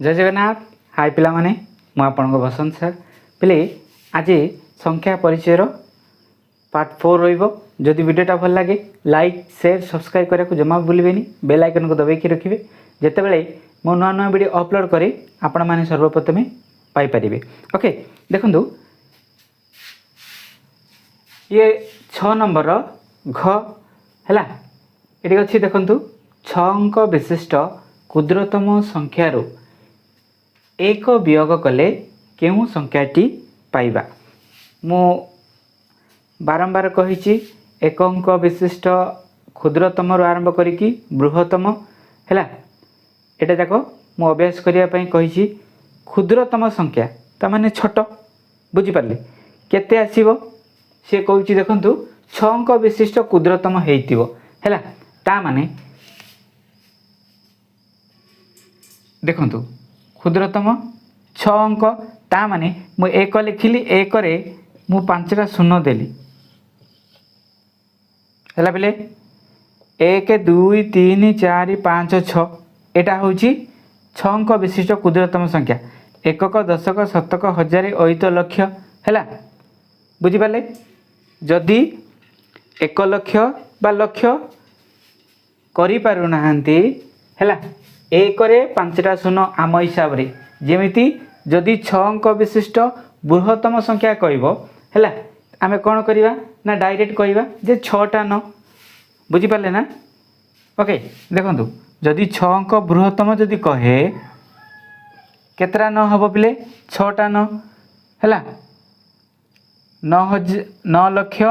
जय जगन्नाथ। हाय पिला माने मु आपन बसंत सर पिले आज संख्या परिचय पार्ट 4 रहिबो। जदि वीडियोटा भल लगे लाइक शेयर सब्सक्राइब करा को जमा भूलिबेनी। बेल आइकन को दबाई रखिए जेतेबेले मो नुआ नुआ वीडियो अपलोड करे आपण माने सर्वप्रथमे पाई परिबे। ओके देखंतु ये 6 नंबर घ हैला एटी अछि। देखंतु 6 अंक विशिष्ट क्षुद्रतम संख्यारू एक वियोग कले केउ संख्याटी पाइबा। मु बारंबार कही एक अंक विशिष्ट क्षुद्रतम आरंभ करिकी बृहत्तम हैला एटा जाक मु अभ्यास करिया पई कही। क्षुद्रतम संख्या ता माने छोट बुझी पारले केते आसीबो से कहूची। देखंतु 6 अंक विशिष्ट क्षुद्रतम हेइतिबो हैला ता माने देखंतु क्षुद्रतम 6 अंक ता माने मु एक लिखिली एक रे मु 5टा शून्य देली हैला बेले 1 2 3 4 5 6 एटा होची 6 अंक विशिष्ट क्षुद्रतम संख्या। एकक दशक शतक हजार अयुत लक्ष हैला बुझी पाले। जदि 1 लक्ष बा लक्ष करि पारु नाहंती हैला एक रे 5टा शून्य आम हिसाब रे जेमिति जदि 6 अंक विशिष्ट बृहत्तम संख्या कहबो हैला आमे कोन करिवा ना डायरेक्ट कहबा जे 6टा 9 बुझी पाले ना। ओके देखंतु जदि 6 अंक बृहत्तम जदि कहे केतरा 9 हबो पिले 6टा 9 हैला 9 लक्ष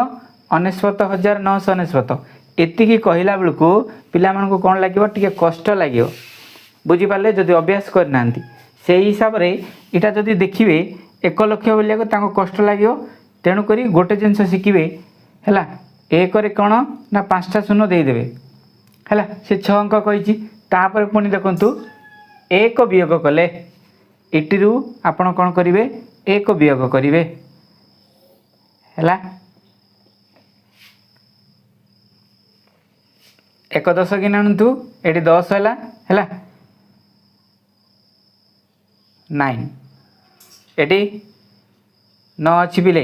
99,999 एतिकी कहला बेलको पिला मानको कोन लागिवो टिके कष्ट लागिवो बुझी पाले। जदि अभ्यास करना से हिसाब रे इटा जदि देखिए 1 लक्ष बोलिया को ताको कष्ट लागिवो तेणु करी गोटे जिनस शिखिबे हैला एक रे कोन ना 5टा शून्य दे देबे हैला से 6 अंक कहिची। तापर पुनी देखंतु एक वियोग कले इटिरु आपण कोन करिवे एक वियोग करिवे हैला 1 10 गिनंतु एटी 10 हैला हैला 9 एटी 9 अछि बिले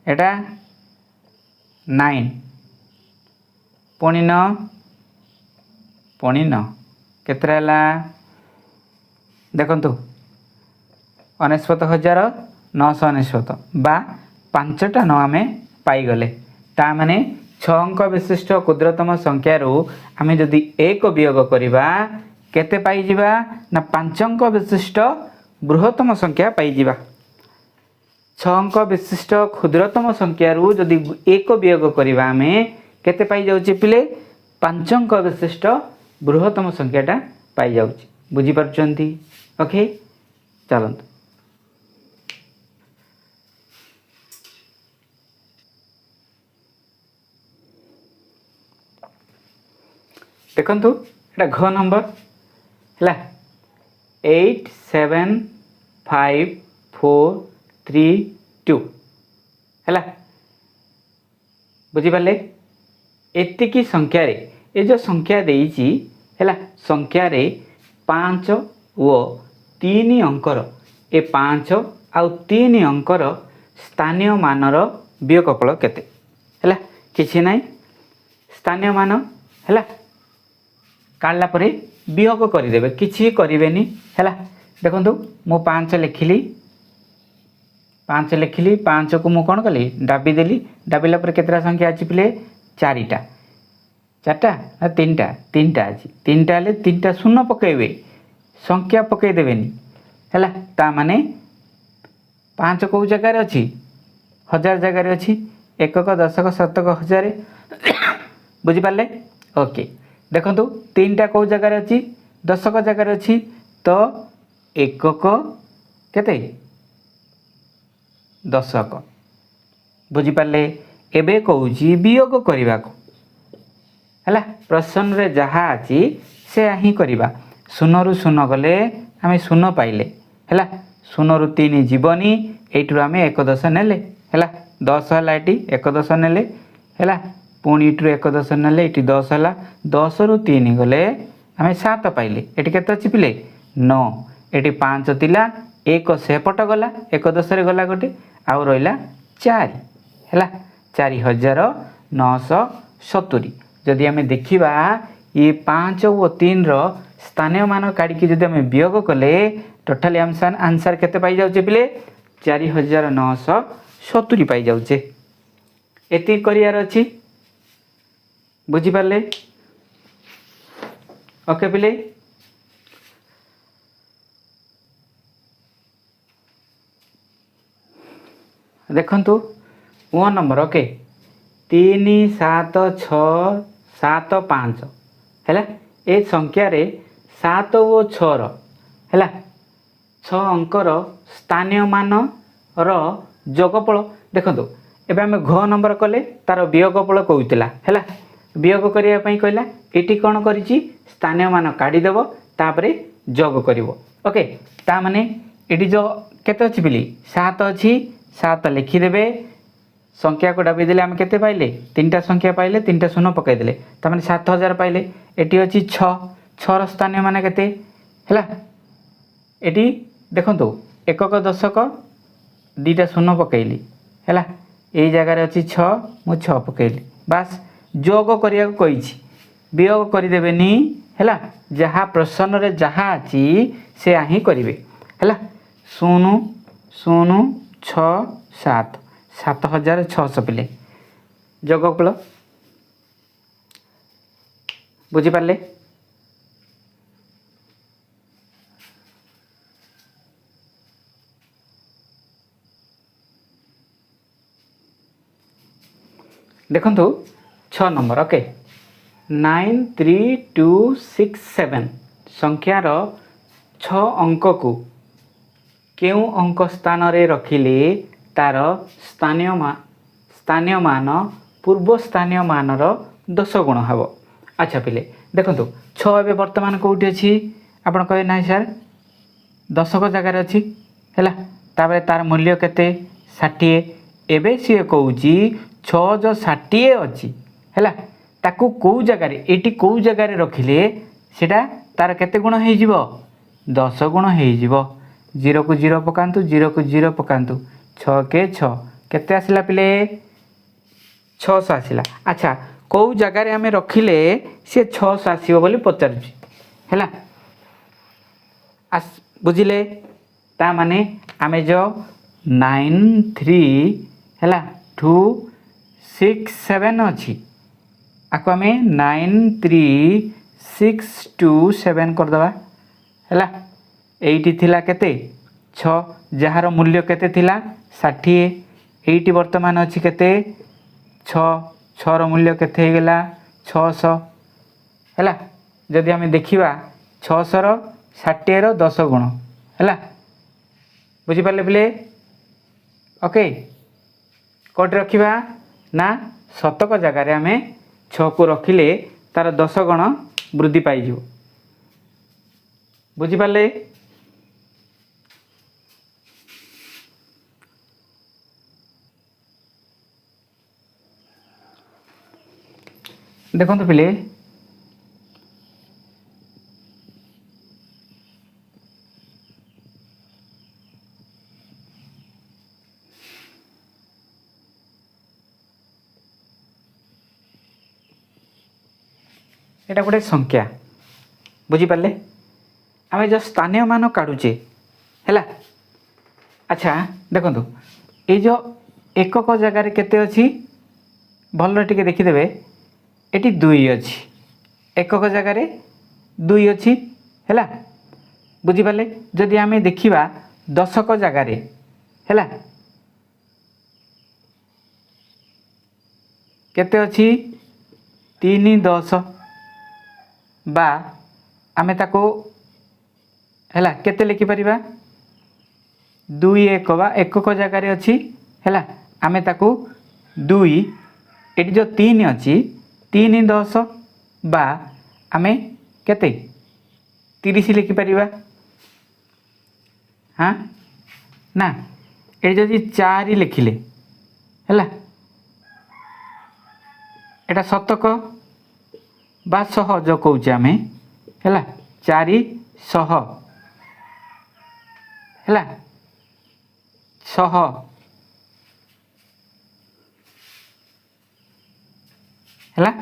एटा 9 पुणी 9 केतरा हैला देखंतु 99,999 बा 5टा 9 आमे पाई गले ता माने 6 अंक विशिष्ट क्षुद्रतम संख्या रो आमे जदि एक वियोग करिबा केते पाई जिबा ना 5 अंक विशिष्ट बृहत्तम संख्या पाई जिबा। 6 अंक विशिष्ट क्षुद्रतम संख्या रो जदि एक वियोग करिबा आमे केते पाई जाउची पिले 5 अंक विशिष्ट बृहत्तम संख्याटा पाई जाउची बुझी परचंती। ओके चलंतु देखंतु एटा घ नंबर हैला 8 7 5 4 3 2 हैला बुझी पाले। एतिकी संख्या रे ए जो संख्या देइची हैला संख्या रे 5 ओ 3 अंकर ए 5 आउ 3 अंकर स्थानीय मानर वियोगफल केते हैला किछि नाही स्थानीय मान हैला काढला परे वियोग करिदेबे किछि करिवेनी हैला। देखंतु मु 5 लिखिली 5 को मु कोन कली डाबी देली डाबिला पर केतरा संख्या अछि पिले 4टा ना 3टा अछि 3टा ले 3टा शून्य पकेबे संख्या पके देबेनी हैला ता माने 5 को जगह रे अछि 1000 जगह रे अछि एकक दशक शतक हजार बुझी पाले। ओके देखंतु 3टा को जगह रे अछि दशक जगह रे अछि तो एकक केते दशक बुझी पाले। एबे कहूची वियोग करिबा को हैला प्रश्न रे जहा अछि से आही करिबा 0 रु 0 गले आमे 0 पाइले हैला 0 रु 3 जीवनी एठु आमे 1 10 नेले हैला 10 हला एटी 1 10 नेले हैला पुणी इटू 1 10 नेले एटी 10 हला 10 रु 3 गले आमे 7 पाइले एटी केते अछि पिले 9 एटी 5 थिला 1 सेपट गला 1 10 रे गला गोटे आउ रहिला 4 हैला 4970। जदि आम देखा ये 5 और 3 स्थानीय मान काढ़ी जदि आम वियोग कले टोटाली आंसर केते पाई जाउचे पिले 4970 पाई जाउचे। एति करियार अछि बुझी पाले ओके पिले। देखंतु 1 नंबर ओके 3 7 6 7 5 हैला ए संख्या रे 7 और 6 हैला 6 अंकर स्थानीय मान रो जोगफल देखंतु एबे हम घ नंबर कले तार वियोगफल कहूतिला हैला वियोग करिया पई कहला एटी कोन करिछि स्थानीय मान काढी देबो तापरे जोग करिवो ओके ता माने एटी जो केते अछि बिली 7 अछि 7 लिखि देबे संख्या को डाबी देले हम केते पाइले 3टा संख्या पाइले 3टा शून्य पकाई देले त माने 7000 पाइले। एटी अछि 6 6 रो स्थानीय मान केते हैला एटी देखंतु एकक दशक 2टा शून्य पकाइली हैला एई जगह रे अछि 6 मु 6 पकाइली बस जोग करिया को कहिछि वियोग करि देबेनी हैला जहा प्रश्न रे जहा अछि से आही करिवे हैला 0 0 6 7 7600 पिले जोगफल बुझी पारले। देखंतु 6 नंबर ओके 93267 संख्यार 6 अंक को केउ अंक स्थान रे रखिले तार स्थानीय मान पूर्व स्थानीय मानर 10 गुण हब। अच्छा पिले देखंतु 6 एबे वर्तमान कोठी अछि आपण कहे नाही सर 10 को जगह रे अछि हैला ताबे तार मूल्य केते 60 एबे सी कहूची 6 जो 60 अछि हैला ताकू को जगह रे एटी को जगह रे रखिले सेटा तार केते गुण हे जिवो 10 गुण हे जिवो 0 को 0 पकांतु 0 को 0 पकांतु 6 के 6 केते आसिला पिले 600 आसिला। अच्छा को जगह रे हमें रखिले से 600 आसीबो बोली पचारछि हैला बुझिले ता माने आमे जो 93 हैला 267 अछि आको हमें 93627 कर दबा हैला एइटी थिला केते 6 जहार मूल्य केते थिला 60 एइटी वर्तमान अछि केते 6 6 रो मूल्य केते हे गेला 600 हैला जदि हमें देखिबा 600 रो 60 रो 10 गुण हैला बुझी पाले पिले ओके कोट रखिबा ना शतक जगह रे हमें 6 को रखिले तार 10 गुण वृद्धि पाई जिवो बुझी पाले। देखो तो पिले एटा गोटे संख्या बुझी पाले आमे जो स्थानीय मान काढुचे हैला। अच्छा देखो ये जो एकक जगह रे केते अछि भल टिके देखि देबे एटी 2 अछि एकक जगह रे 2 अछि हैला बुझी पाले। जदि आमे देखिबा दशक जगह रे हैला केते अछि 3 10 बा आमे ताको हैला केते लिखि परिबा 2 1 बा एकक जगह रे अछि हैला आमे ताको 2 एटी जो 3 अछि 3 10 बा आमे केते 30 लिखि परिबा हाँ ना ए जदि 4 लिखिले हैला एटा शतक बा सह जो कहूचे आमे हैला 400 ହେଲା ଶହ ହେଲା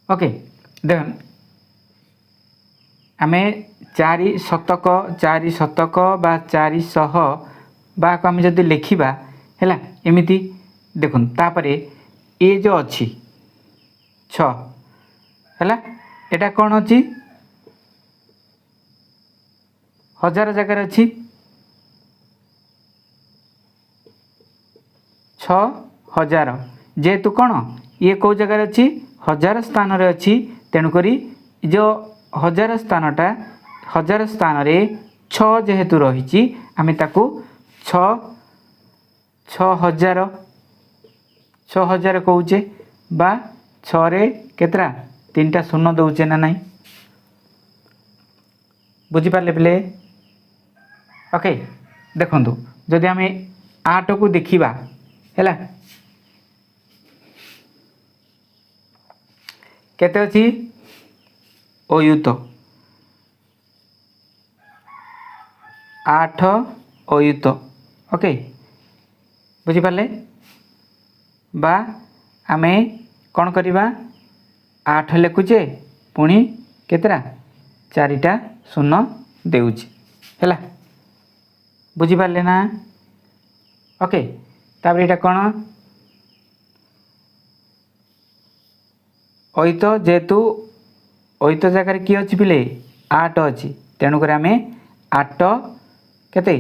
ओके देखन आमे चारि शतक बा 400 बा को आम जदि लिखा है एमती देखुन तापर ये जो अच्छी छ है एटा कौन अच्छी हजार जगार अच्छी 6000 जेहेतु कौन ये कौ जगार अच्छी हजार स्थान रे अच्छी तेणुकरी जो हजार स्थान रे छ जेहेतु रही आम ताकू 6000 कौचे बा 6 रे केतरा 3टा शून्य दौचे ना नहीं बुझीपारे पिले ओके देखु जदि आम 8 को देखा है केते अच्छी अयुत 8 अयुत ओके बुझीपारे बा आमे कौन करवा 8 लिखुचे पुणी केतरा 4टा शून्य देउची है बुझीपारे ना ओके तापर एटा कौन अयुत जेहेतु अयुत जगार किए अच्छी पिले 8 अच्छी तेणुक आम 8 केते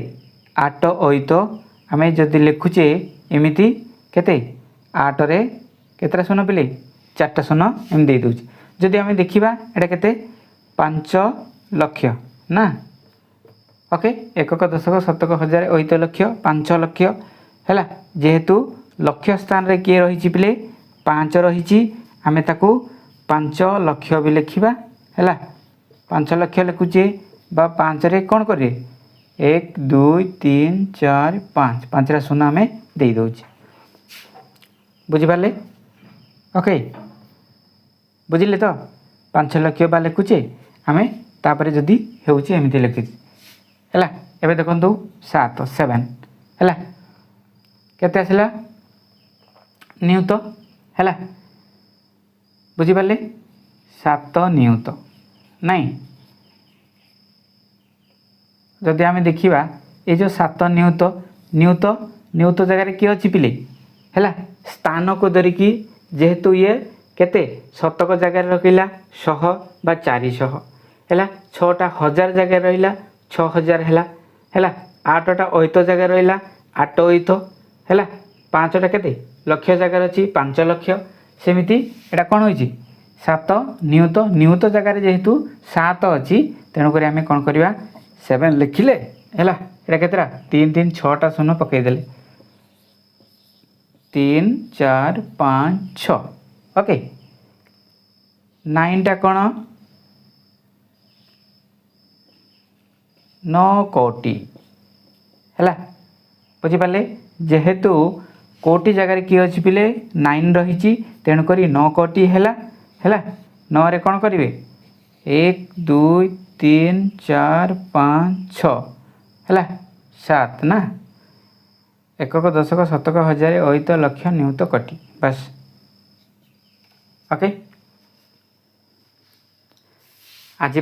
8 अयुत आम जदि लिखुचे एमती केते 8 रे केतरा शून्य पिले 4टा शून्य एम दे दूची जदि आम देखा एटा केते 5 लक्ष ना ओके एकक दशक शतक हजार अयुत लक्ष 5 लक्ष है जेहेतु लक्ष स्थान रे किए रही पिले 5 रही आमे ताकू 5 लक्ष भी लिखा है 5 लक्ष लिखुचे बा 5 रे कौन करिए 1 2 3 4 5 5टा शून्य आम दे दौचे बुझीपारे ओके बुझिले तो 5 लक्ष बा लिखुचे आम तापर जदि होउची एमती लिखुचे है एबे देखंतु 7 है केते आसला नियुत है बुझीपारे 7 नियुत नहीं जदि आम देखा ये जो 7 नियुत नियुत नियुत जगार किए अच्छी पिले है स्थान को धरिकी जेहेतु ये केते शतक जगार रखिला 100 बा 400 है 6टा हजार जगार रहा 6000 है 8टा अयुत जगार रहा 8 अयुत है 5टा केते लक्ष जगार अच्छी 5 लक्ष सेमिति एटा कौन होइछि 7 नियुत नियुत जगार जेहेतु 7 अच्छी तेणुक आम कौन करवा 7 लिखिले है एटा केतरा 3 3 6टा शून्य पकईदे 3 4 5 6 ओके 9टा कौन 9 कोटी है बुझीपारे जेहेतु कोटी जगार किए अच्छी पिले 9 रही तेणुक 9 कोटी है 9 रे कौन करेंगे 1 2 3 4 5 6 है 7 ना एकक दशक शतक हजार अयुत लक्ष नियुत कोटी बस ओके आज ये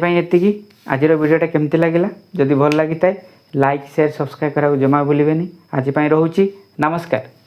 आज वीडियोटा केमती लगे जदि भल लगी था लाइक शेयर सब्सक्राइब करा जमा भूलें आज रोची नमस्कार।